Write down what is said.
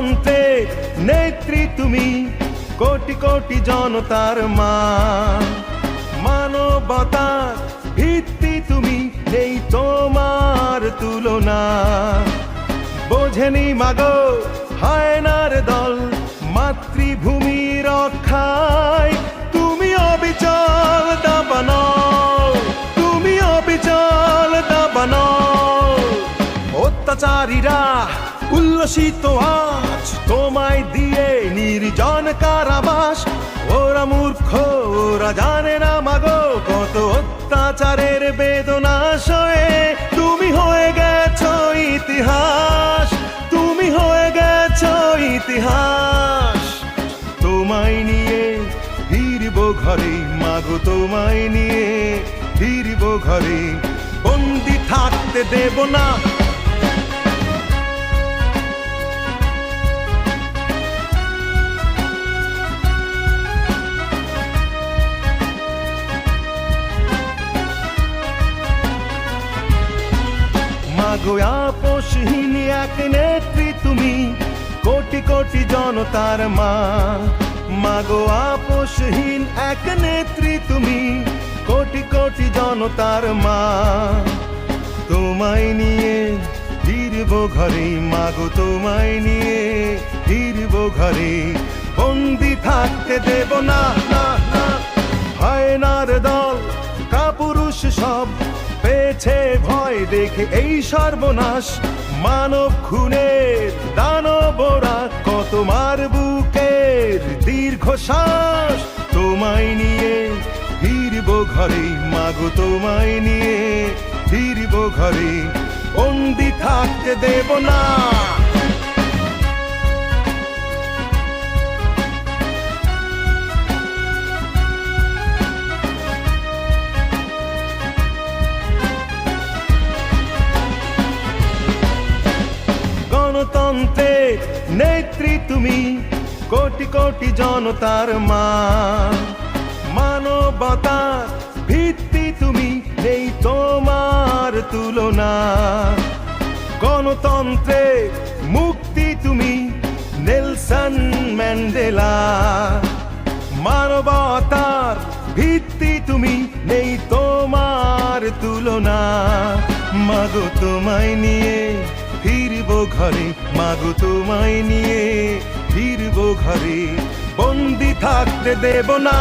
গণতন্ত্রের নেত্রী তুমি, কোটি কোটি জনতার মা। মানবতার ভিত্তি তুমি, নেই তোমার তুলনা। বোঝেনি মাগো হায়নার দল, মাতৃভূমি রক্ষায় তুমি অবিচল দাবানো, তুমি অবিচল দাবানো। অত্যাচারীরা উল্লসিত আজ তোমায় দিয়ে নির্জন কারাবাস। ওরা মূর্খ, ওরা জানে না মাগো কত অত্যাচারের বেদনা সয়ে তুমি হয়ে গেছো ইতিহাস, তুমি হয়ে গেছো ইতিহাস। তোমায় নিয়ে ফিরব ঘরে মাগো, তোমায় নিয়ে ফিরব ঘরে, বন্দি থাকতে দেব না। মাগো আপোষহীন এক নেত্রী তুমি, কোটি কোটি জনতার মা। মাগো আপোষহীন এক নেত্রী তুমি, কোটি কোটি জনতার মা। তোমায় নিয়ে ফিরব ঘরে মাগো, তোমায় নিয়ে ফিরব ঘরে, বন্দি থাকতে দেব না। হায়নার দল কাপুরুষ সব পেয়েছে ভয় দেখে এই সর্বনাশ। মানব খুনের দানবরা কত মার বুকের দীর্ঘশ্বাস। তোমায় নিয়ে ফিরব ঘরে মাগো, তোমায় নিয়ে ফিরব ঘরে, বন্দি থাকতে দেব না। গণতন্ত্রের নেত্রী তুমি, কোটি কোটি জনতার মা। মানবতার ভিত্তি তুমি, নেই তোমার তুলনা। গণতন্ত্রের মুক্তি তুমি, নেলসন ম্যান্ডেলা। মানবতার ভিত্তি তুমি, নেই তোমার তুলনা। মাগো তোমায় নিয়ে ফিরব ঘরে মাগো, তোমায় নিয়ে ফিরব ঘরে, বন্দি থাকতে দেব না।